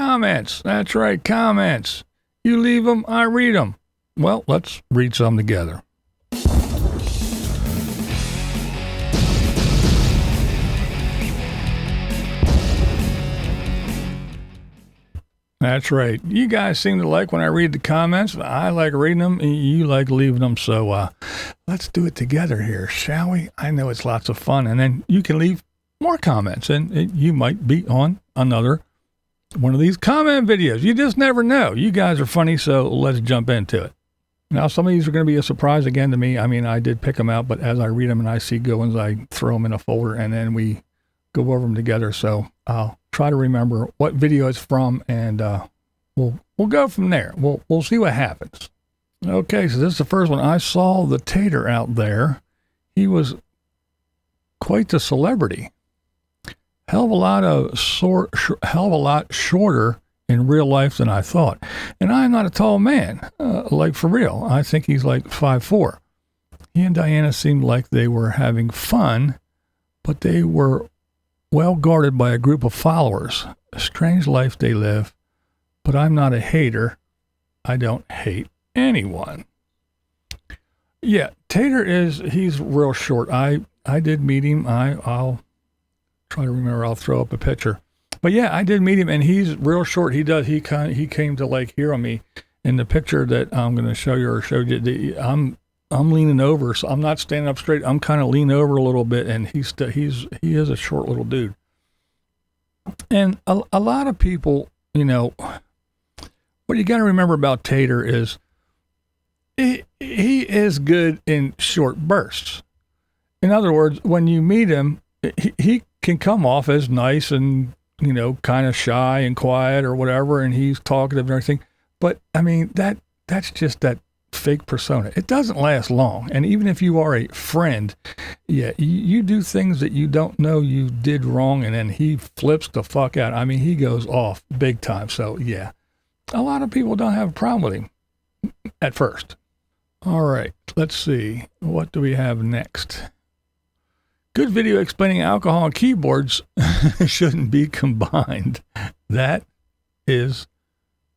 comments. That's right, comments. You leave them, I read them. Well, let's read some together. That's right. You guys seem to like when I read the comments. I like reading them, and you like leaving them. So let's do it together here, shall we? I know it's lots of fun. And then you can leave more comments, and you might be on another one of these comment videos. You just never know. You guys are funny, so let's jump into it. Now, some of these are going to be a surprise again to me. I mean, I did pick them out, but as I read them and I see good ones, I throw them in a folder, and then we go over them together. So I'll try to remember what video it's from, and we'll go from there. We'll see what happens. Okay, so this is the first one. I saw the Tater out there. He was quite the celebrity. Hell of a lot shorter in real life than I thought. And I'm not a tall man, like for real. I think he's like 5'4". He and Diana seemed like they were having fun, but they were well guarded by a group of followers. A strange life they live, but I'm not a hater. I don't hate anyone. Yeah, Tater he's real short. I did meet him. I'll try to remember. I'll throw up a picture. But yeah, I did meet him, and he's real short. He came to like here on me in the picture that I'm going to show you or showed you. I'm leaning over, so I'm not standing up straight. I'm kind of leaning over a little bit, and he is a short little dude. And a lot of people, you know, what you got to remember about Tater is he is good in short bursts. In other words, when you meet him, he can come off as nice and, you know, kind of shy and quiet or whatever, and he's talkative and everything. But I mean, that's just that fake persona. It doesn't last long. And even if you are a friend, yeah, you do things that you don't know you did wrong, and then he flips the fuck out. I mean, he goes off big time. So yeah, a lot of people don't have a problem with him at first. All right, let's see. What do we have next? Good video explaining alcohol and keyboards shouldn't be combined. That is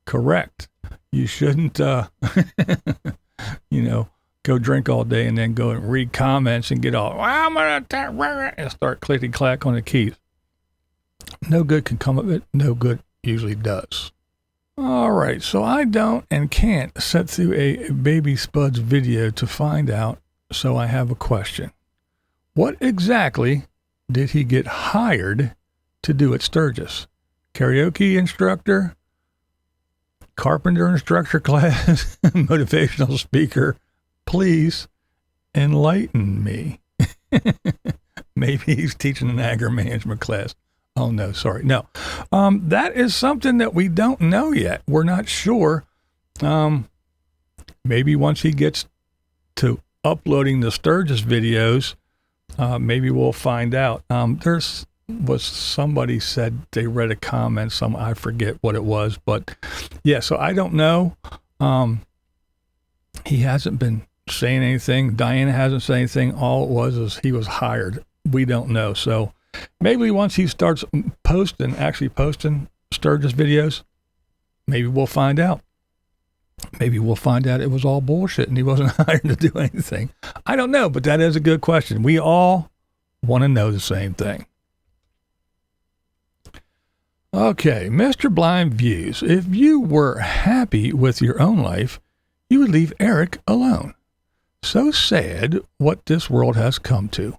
correct. You shouldn't, you know, go drink all day and then go and read comments and get all, I'm going to and start clickety clack on the keys. No good can come of it. No good usually does. All right, so I don't and can't sit through a Baby Spuds video to find out, so I have a question. What exactly did he get hired to do at Sturgis? Karaoke instructor? Carpenter instructor class? Motivational speaker? Please enlighten me. Maybe he's teaching an anger management class. Oh, no, sorry. No. That is something that we don't know yet. We're not sure. Maybe once he gets to uploading the Sturgis videos, maybe we'll find out. Somebody said they read a comment, I forget what it was, but yeah, so I don't know. He hasn't been saying anything. Diana hasn't said anything. All it was is he was hired. We don't know. So maybe once he starts actually posting Sturgis videos, maybe we'll find out. Maybe we'll find out it was all bullshit and he wasn't hired to do anything. I don't know, but that is a good question. We all want to know the same thing. Okay, Mr. BlindViews, if you were happy with your own life, you would leave Eric alone. So sad what this world has come to.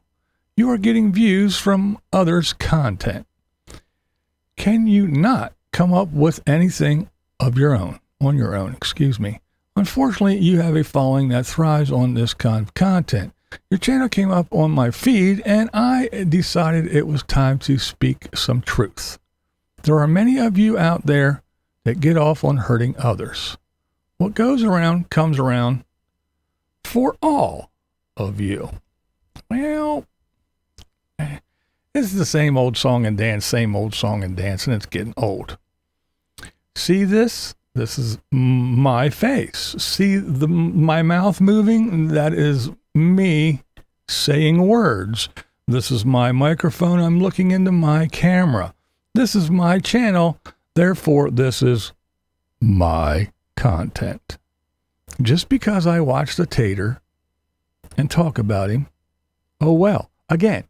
You are getting views from others' content. Can you not come up with anything of your own? On your own, excuse me. Unfortunately, you have a following that thrives on this kind of content. Your channel came up on my feed, and I decided it was time to speak some truth. There are many of you out there that get off on hurting others. What goes around comes around for all of you. Well, this is the same old song and dance, and it's getting old. See this? This is my face. See my mouth moving? That is me saying words. This is my microphone. I'm looking into my camera. This is my channel. Therefore, this is my content. Just because I watch the Tater and talk about him, oh well. Again,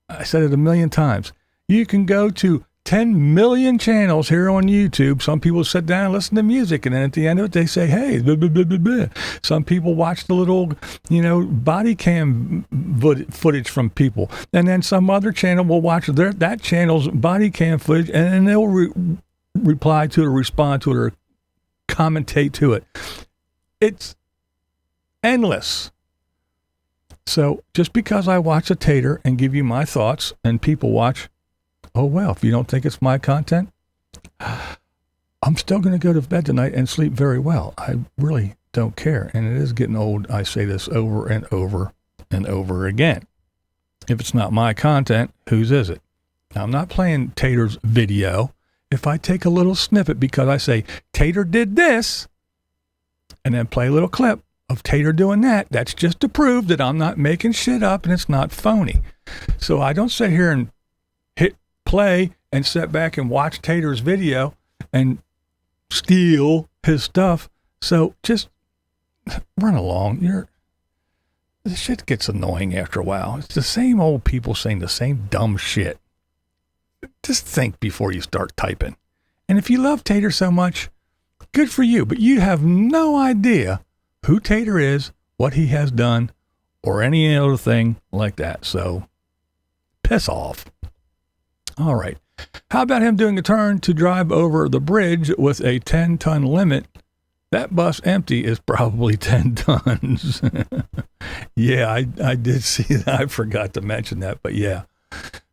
I said it a million times. You can go to 10 million channels here on YouTube. Some people sit down and listen to music, and then at the end of it, they say, hey, blah, blah, blah, blah, blah. Some people watch the little, body cam footage from people. And then some other channel will watch that channel's body cam footage, and then they'll reply to it or respond to it or commentate to it. It's endless. So just because I watch a Tater and give you my thoughts and people watch, oh, well, if you don't think it's my content, I'm still going to go to bed tonight and sleep very well. I really don't care. And it is getting old. I say this over and over and over again. If it's not my content, whose is it? Now, I'm not playing Tater's video. If I take a little snippet because I say, Tater did this, and then play a little clip of Tater doing that, that's just to prove that I'm not making shit up and it's not phony. So I don't sit here and hit play and sit back and watch Tater's video and steal his stuff. So just run along. This shit gets annoying after a while. It's the same old people saying the same dumb shit. Just think before you start typing. And if you love Tater so much, good for you, but you have no idea who Tater is, what he has done, or any other thing like that. So, piss off. All right. How about him doing a turn to drive over the bridge with a 10-ton limit? That bus empty is probably 10 tons. Yeah, I did see that. I forgot to mention that, but yeah.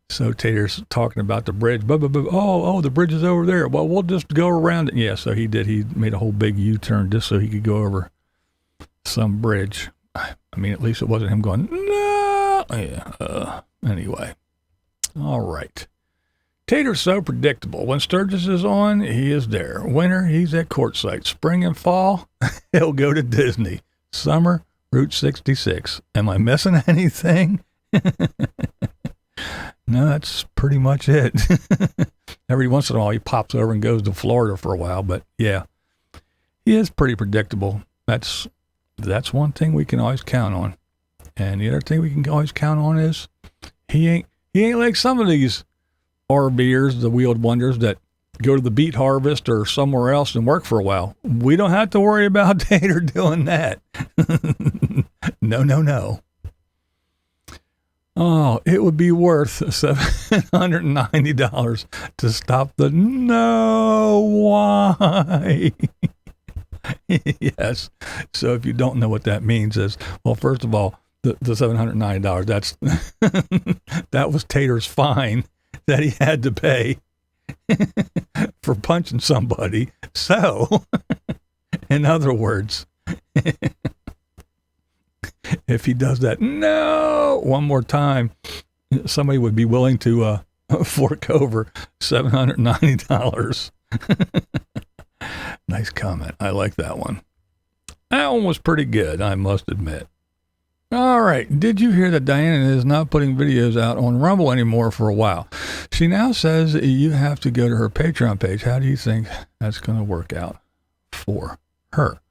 So Tater's talking about the bridge. Oh, the bridge is over there. Well, we'll just go around it. Yeah, so he did. He made a whole big U-turn just so he could go over some bridge. I mean, at least it wasn't him going, no. Yeah, anyway. All right. Tater's so predictable. When Sturgis is on, he is there. Winter, he's at Quartzsite. Spring and fall, he'll go to Disney. Summer, Route 66. Am I missing anything? No, that's pretty much it. Every once in a while, he pops over and goes to Florida for a while. But yeah, he is pretty predictable. That's one thing we can always count on. And the other thing we can always count on is he ain't like some of these RVers, the wheeled wonders that go to the beet harvest or somewhere else and work for a while. We don't have to worry about Tater doing that. No. Oh, it would be worth $790 to stop the no. Why? Yes. So if you don't know what that means is, well, first of all, the $790, that was Tater's fine that he had to pay for punching somebody. So, in other words, if he does that one more time, somebody would be willing to fork over $790. Nice comment. I like that one. That one was pretty good, I must admit. All right. Did you hear that Diana is not putting videos out on Rumble anymore for a while? She now says you have to go to her Patreon page. How do you think that's going to work out for her?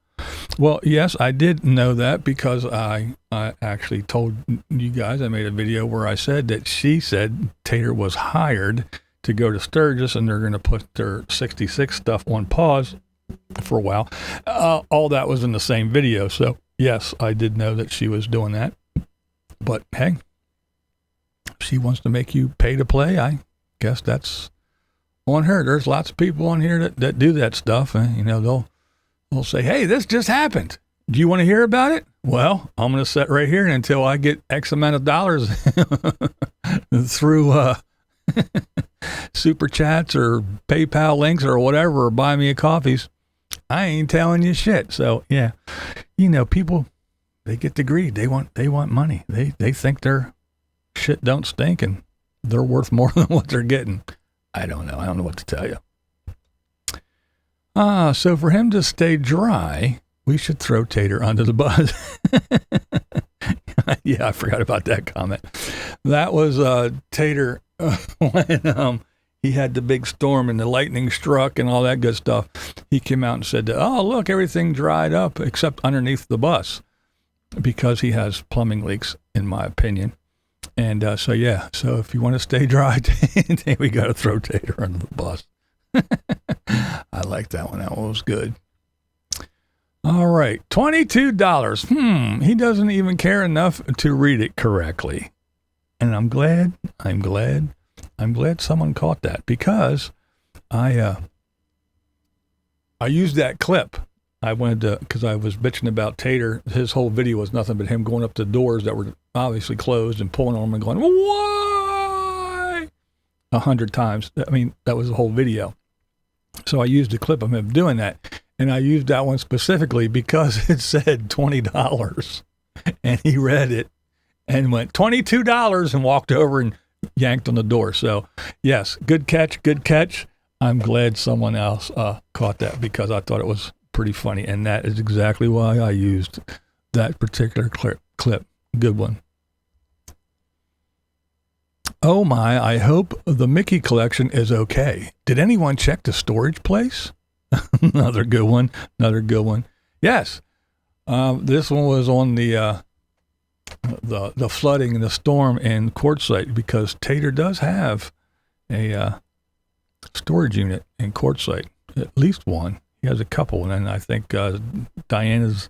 Well, yes, I did know that because I actually told you guys, I made a video where I said that she said Tater was hired to go to Sturgis and they're going to put their 66 stuff on pause for a while. All that was in the same video. So yes, I did know that she was doing that, but hey, if she wants to make you pay to play, I guess that's on her. There's lots of people on here that do that stuff, and they'll say, hey, this just happened. Do you want to hear about it? Well, I'm going to sit right here until I get X amount of dollars through super chats or PayPal links or whatever, or buy me a coffees. I ain't telling you shit. So yeah, people, they get the greed. They want money. They think their shit don't stink and they're worth more than what they're getting. I don't know. I don't know what to tell you. So for him to stay dry, we should throw Tater under the bus. Yeah, I forgot about that comment. That was Tater when he had the big storm and the lightning struck and all that good stuff, he came out and said, oh, look, everything dried up except underneath the bus, because he has plumbing leaks, in my opinion. And so if you want to stay dry, we got to throw Tater under the bus. I like that one. That one was good. All right, $22. He doesn't even care enough to read it correctly. And I'm glad someone caught that, because I used that clip. I wanted to, because I was bitching about Tater. His whole video was nothing but him going up to doors that were obviously closed and pulling on them and going, why? 100 times. I mean, that was the whole video. So I used a clip of him doing that. And I used that one specifically because it said $20. And he read it and went, $22, and walked over and yanked on the door. So, yes, good catch. I'm glad someone else caught that, because I thought it was pretty funny. And that is exactly why I used that particular clip. Good one. Oh my, I hope the Mickey collection is okay. Did anyone check the storage place? Another good one. Yes. This one was on the flooding and the storm in Quartzsite, because Tater does have a storage unit in Quartzsite, at least one. He has a couple, and I think Diana's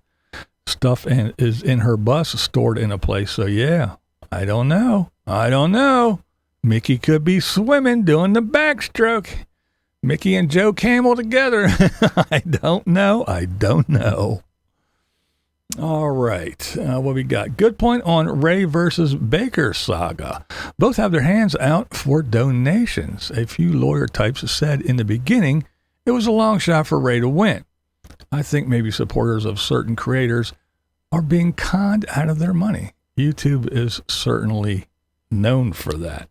stuff is in her bus stored in a place. So yeah, I don't know. Mickey could be swimming, doing the backstroke. Mickey and Joe Camel together. I don't know. All right. What we got? Good point on Ray versus Baker saga. Both have their hands out for donations. A few lawyer types said in the beginning it was a long shot for Ray to win. I think maybe supporters of certain creators are being conned out of their money. YouTube is certainly known for that.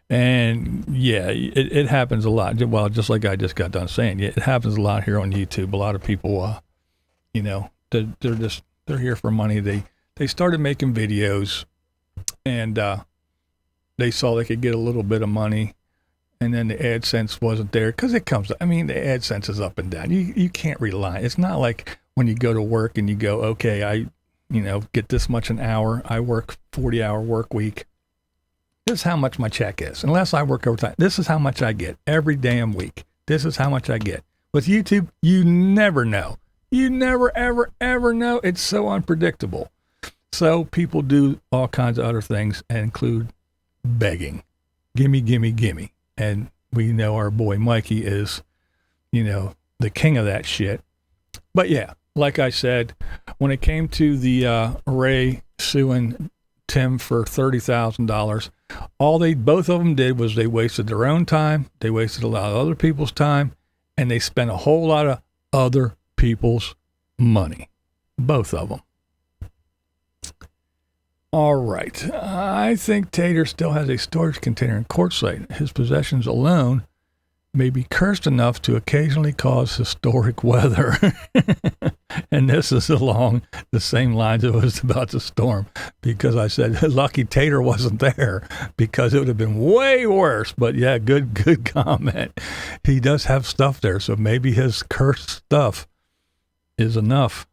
And yeah, it happens a lot. Well, just like I just got done saying, it happens a lot here on YouTube. A lot of people, they're here for money. They started making videos, and they saw they could get a little bit of money, and then the AdSense wasn't there, because it comes. I mean, the AdSense is up and down. You can't rely. It's not like when you go to work and you go, okay, I get this much an hour. I work 40-hour work week. This is how much my check is. Unless I work overtime, this is how much I get every damn week. This is how much I get. With YouTube, you never know. You never, ever, ever know. It's so unpredictable. So people do all kinds of other things, and include begging. Gimme. And we know our boy Mikey is, the king of that shit. But yeah, like I said, when it came to the Ray suing Tim for $30,000, both of them did was they wasted their own time, they wasted a lot of other people's time, and they spent a whole lot of other people's money. Both of them. All right. I think Tater still has a storage container in Quartzsite. His possessions alone may be cursed enough to occasionally cause historic weather. And this is along the same lines it was about the storm, because I said lucky Tater wasn't there, because it would have been way worse. But yeah, good comment. He does have stuff there, so maybe his cursed stuff is enough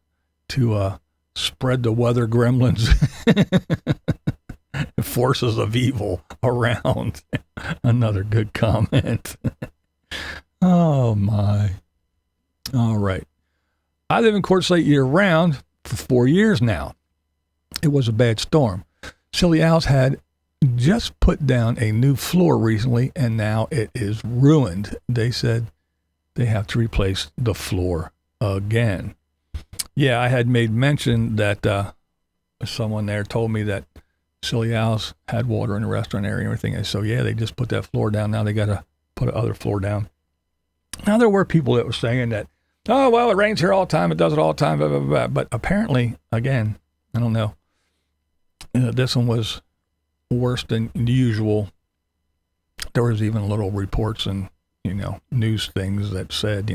to spread the weather gremlins, forces of evil around. Another good comment. Oh my. All right. I live in Quartzsite year round for 4 years now. It was a bad storm. Silly Owls had just put down a new floor recently, and now it is ruined. They said they have to replace the floor again. Yeah, I had made mention that someone there told me that Silly Owls had water in the restaurant area and everything. And so, yeah, they just put that floor down. Now they got to put another floor down. Now, there were people that were saying that, oh, well, it rains here all the time. It does it all the time. Blah, blah, blah. But apparently, again, I don't know. This one was worse than usual. There was even little reports and, news things that said,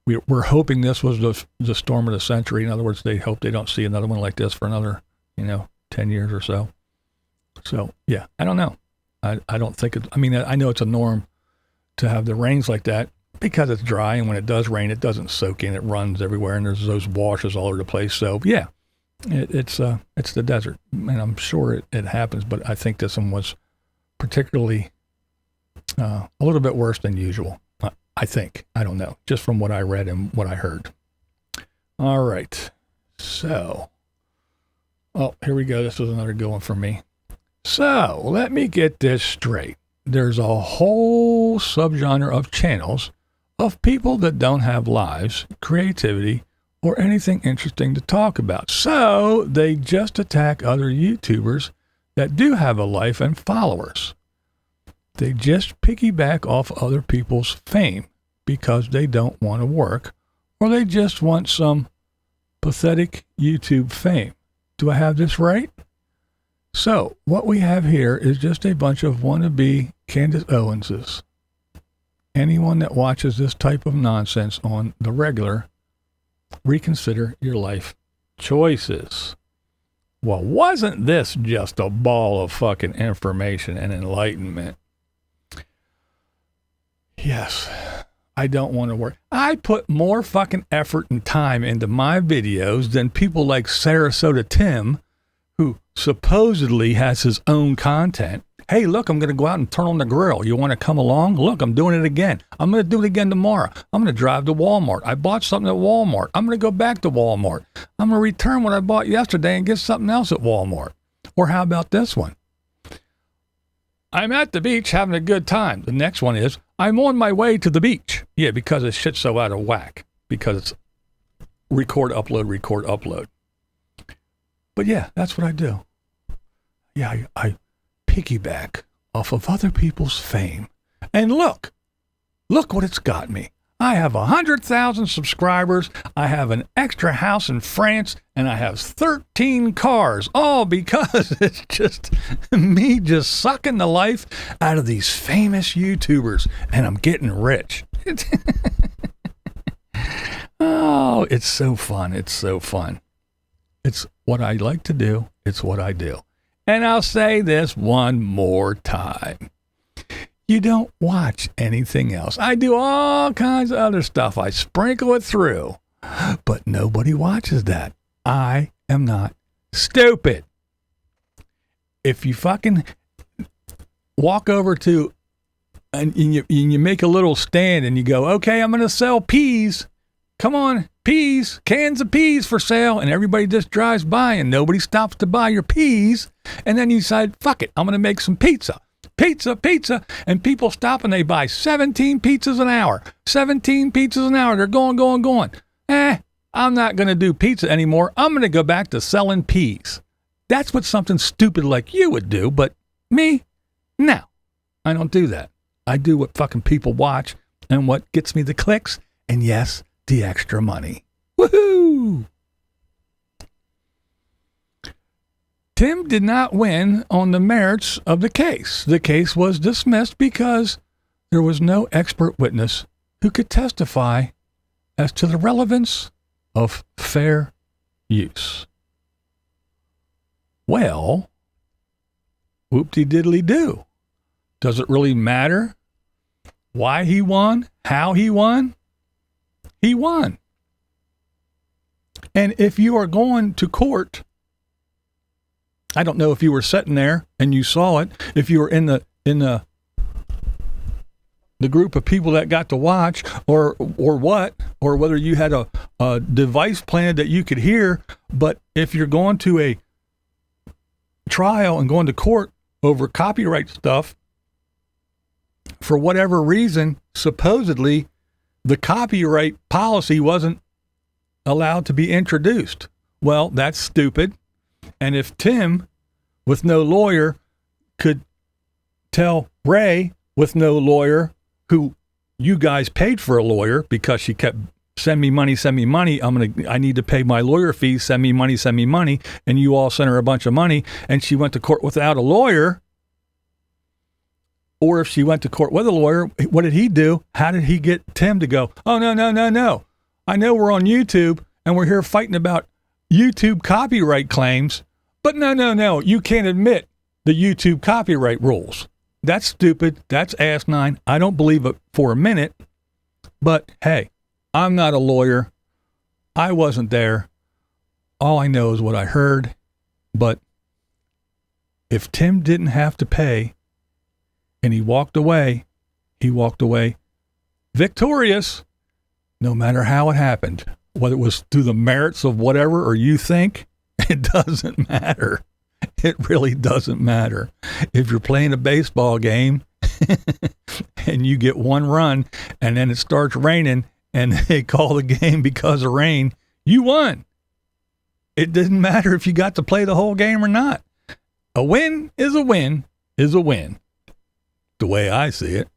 we're hoping this was the storm of the century. In other words, they hope they don't see another one like this for another, 10 years or so. So, yeah, I don't know. I don't think I know it's a norm to have the rains like that because it's dry, and when it does rain, it doesn't soak in. It runs everywhere, and there's those washes all over the place. So yeah, it's the desert, and I'm sure it happens. But I think this one was particularly a little bit worse than usual. I think. I don't know, just from what I read and what I heard. All right, so here we go. This was another good one for me. So let me get this straight. There's a whole subgenre of channels of people that don't have lives, creativity, or anything interesting to talk about. So they just attack other YouTubers that do have a life and followers. They just piggyback off other people's fame because they don't want to work, or they just want some pathetic YouTube fame. Do I have this right? So what we have here is just a bunch of wannabe Candace Owenses. Anyone that watches this type of nonsense on the regular, reconsider your life choices. Well, wasn't this just a ball of fucking information and enlightenment? Yes, I don't want to work. I put more fucking effort and time into my videos than people like Sarasota Tim, who supposedly has his own content. Hey, look, I'm going to go out and turn on the grill. You want to come along? Look, I'm doing it again. I'm going to do it again tomorrow. I'm going to drive to Walmart. I bought something at Walmart. I'm going to go back to Walmart. I'm going to return what I bought yesterday and get something else at Walmart. Or how about this one? I'm at the beach having a good time. The next one is, I'm on my way to the beach. Yeah, because this shit's so out of whack. Because it's record, upload. But yeah, that's what I do. Yeah, I piggyback off of other people's fame. And look what it's got me. I have 100,000 subscribers. I have an extra house in France, and I have 13 cars, all because it's just me just sucking the life out of these famous YouTubers, and I'm getting rich. Oh, it's so fun. It's so fun. It's what I like to do. It's what I do. And I'll say this one more time. You don't watch anything else. I do all kinds of other stuff. I sprinkle it through. But nobody watches that. I am not stupid. If you fucking walk over to and you make a little stand and you go, okay, I'm going to sell peas. Come on, peas, cans of peas for sale. And everybody just drives by and nobody stops to buy your peas. And then you decide, fuck it, I'm going to make some pizza. Pizza. And people stop and they buy 17 pizzas an hour. 17 pizzas an hour. They're going. I'm not going to do pizza anymore. I'm going to go back to selling peas. That's what something stupid like you would do. But me, no, I don't do that. I do what fucking people watch and what gets me the clicks. And yes, the extra money. Woohoo! Tim did not win on the merits of the case. The case was dismissed because there was no expert witness who could testify as to the relevance of fair use. Well, whoop-de-diddly-do. Does it really matter why he won, how he won? He won. And if you are going to court, I don't know if you were sitting there and you saw it, if you were in the group of people that got to watch, or whether you had a device planted that you could hear. But if you're going to a trial and going to court over copyright stuff, for whatever reason, supposedly the copyright policy wasn't allowed to be introduced. Well, that's stupid. And if Tim, with no lawyer, could tell Ray, with no lawyer, who you guys paid for a lawyer because she kept, send me money, I need to pay my lawyer fees, send me money, and you all sent her a bunch of money, and she went to court without a lawyer. Or if she went to court with a lawyer, what did he do? How did he get Tim to go, oh, no. I know we're on YouTube, and we're here fighting about YouTube copyright claims, but no, you can't admit the YouTube copyright rules. That's stupid. That's asinine. I don't believe it for a minute. But hey, I'm not a lawyer. I wasn't there. All I know is what I heard. But if Tim didn't have to pay and he walked away victorious, no matter how it happened. Whether it was through the merits of whatever or you think, it doesn't matter. It really doesn't matter. If you're playing a baseball game and you get one run and then it starts raining and they call the game because of rain, you won. It didn't matter if you got to play the whole game or not. A win is a win is a win. The way I see it.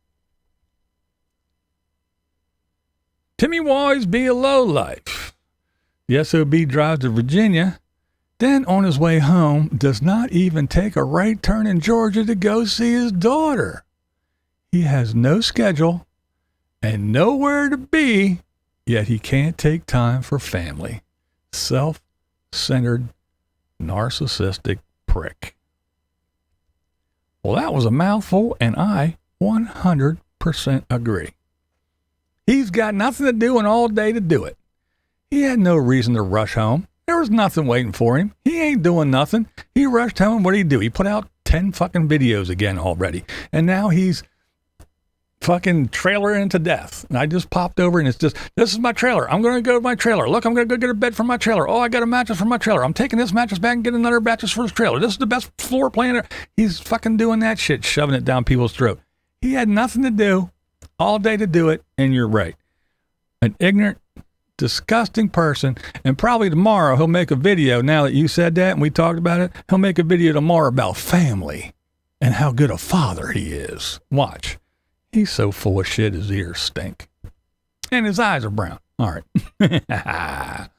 Timmy will always be a lowlife. The SOB drives to Virginia, then on his way home does not even take a right turn in Georgia to go see his daughter. He has no schedule and nowhere to be, yet he can't take time for family. Self-centered, narcissistic prick. Well, that was a mouthful, and I 100% agree. He's got nothing to do and all day to do it. He had no reason to rush home. There was nothing waiting for him. He ain't doing nothing. He rushed home, and what did he do? He put out 10 fucking videos again already. And now he's fucking trailering to death. And I just popped over, and it's just, this is my trailer. I'm going to go to my trailer. Look, I'm going to go get a bed for my trailer. Oh, I got a mattress for my trailer. I'm taking this mattress back and getting another mattress for his trailer. This is the best floor plan. He's fucking doing that shit, shoving it down people's throat. He had nothing to do, all day to do it, and you're right. An ignorant, disgusting person, and probably tomorrow he'll make a video, now that you said that and we talked about it, he'll make a video tomorrow about family and how good a father he is. Watch. He's so full of shit, his ears stink. And his eyes are brown. All right.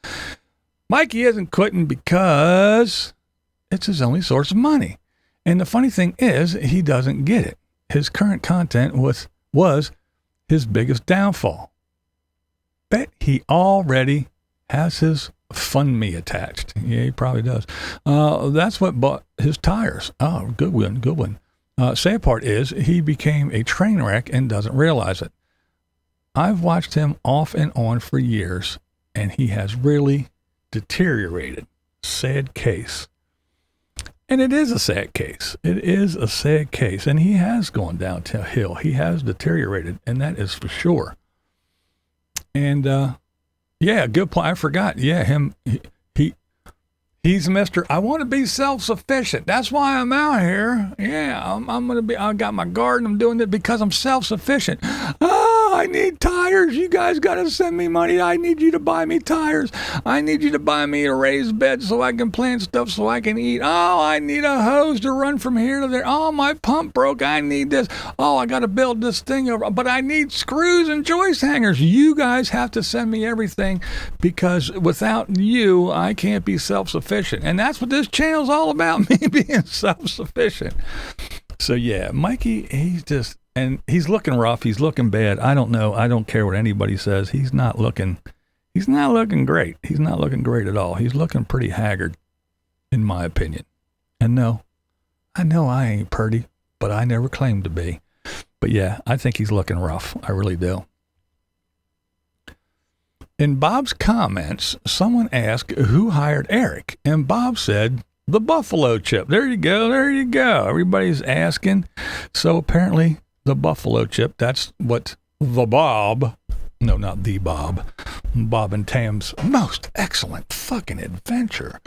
Mikey isn't quitting because it's his only source of money. And the funny thing is, he doesn't get it. His current content was his biggest downfall. Bet he already has his Fund Me attached. Yeah, he probably does. That's what bought his tires. Oh, good one. Sad part is he became a train wreck and doesn't realize it. I've watched him off and on for years, and he has really deteriorated. Sad case. And it is a sad case. It is a sad case, and he has gone downhill. He has deteriorated, and that is for sure. And, yeah, good point. I forgot. Yeah, he's Mr. I want to be self-sufficient. That's why I'm out here. Yeah, I'm going to be, I got my garden. I'm doing it because I'm self-sufficient. Oh, I need tires. You guys got to send me money. I need you to buy me tires. I need you to buy me a raised bed so I can plant stuff so I can eat. Oh, I need a hose to run from here to there. Oh, my pump broke. I need this. Oh, I got to build this thing over. But I need screws and joist hangers. You guys have to send me everything because without you, I can't be self-sufficient. And that's what this channel's all about, me being self-sufficient. So, yeah, Mikey, he's looking rough. He's looking bad. I don't know. I don't care what anybody says. He's not looking great. He's not looking great at all. He's looking pretty haggard, in my opinion. And no, I know I ain't purty, but I never claimed to be. But yeah, I think he's looking rough. I really do. In Bob's comments, someone asked who hired Eric, and Bob said, the buffalo chip. There you go. Everybody's asking. So apparently the buffalo chip, that's what the Bob, no, not the Bob and Tam's most excellent fucking adventure.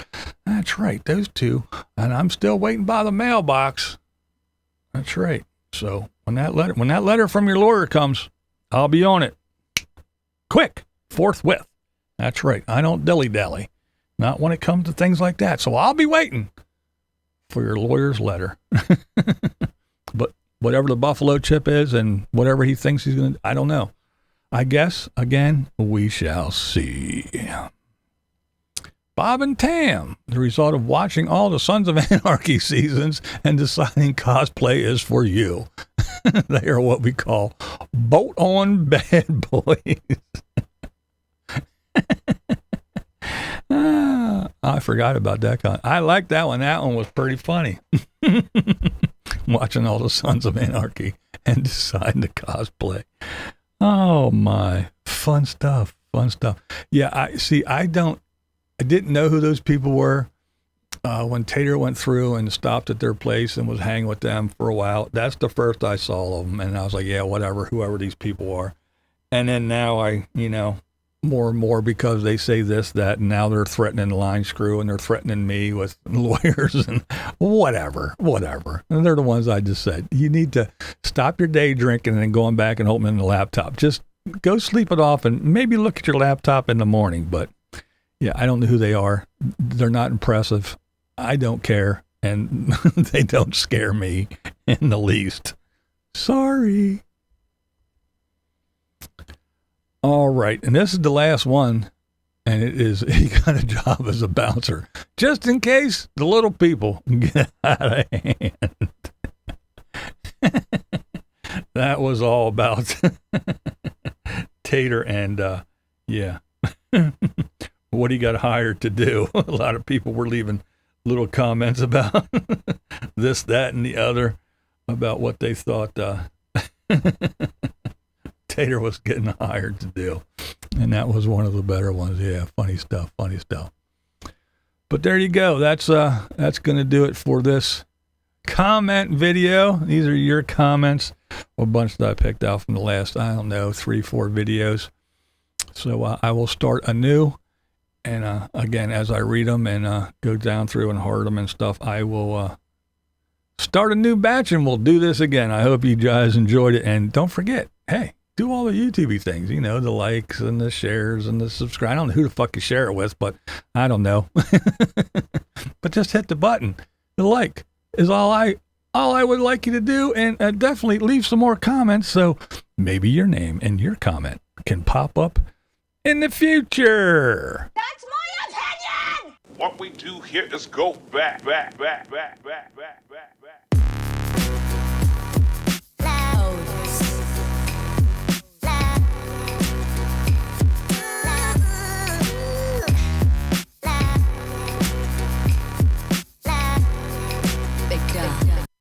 That's right, those two. And I'm still waiting by the mailbox. That's right. So when that letter from your lawyer comes, I'll be on it. Quick, forthwith. That's right. I don't dilly-dally. Not when it comes to things like that. So I'll be waiting for your lawyer's letter. But whatever the buffalo chip is and whatever he thinks he's going to, I don't know. I guess, again, we shall see. Bob and Tam, the result of watching all the Sons of Anarchy seasons and deciding cosplay is for you. They are what we call bolt-on bad boys. I forgot about that. I like that one. That one was pretty funny. watching all the Sons of Anarchy and deciding to cosplay. Oh my, fun stuff. Yeah, I didn't know who those people were. When Tater went through and stopped at their place and was hanging with them for a while, that's the first I saw of them. And I was like, yeah, whatever, whoever these people are. And then now more and more, because they say this, that, and now they're threatening Line Screw and they're threatening me with lawyers and whatever. And they're the ones I just said, you need to stop your day drinking and then going back and opening the laptop. Just go sleep it off and maybe look at your laptop in the morning. But yeah, I don't know who they are. They're not impressive. I don't care. And they don't scare me in the least. Sorry. All right, and this is the last one, and it is, he got a job as a bouncer, just in case the little people get out of hand. That was all about Tater and, what he got hired to do. A lot of people were leaving little comments about this, that, and the other, about what they thought Tater was getting hired to do. And that was one of the better ones. Yeah, funny stuff. But there you go. That's going to do it for this comment video. These are your comments. A bunch that I picked out from the last, 3-4 videos. So I will start anew. And again, as I read them and go down through and heard them and stuff, I will start a new batch and we'll do this again. I hope you guys enjoyed it. And don't forget, hey, do all the YouTube things, the likes and the shares and the subscribe. I don't know who the fuck you share it with, but I don't know. But just hit the button. The like is all I would like you to do, and definitely leave some more comments so maybe your name and your comment can pop up in the future. That's my opinion! What we do here is go back.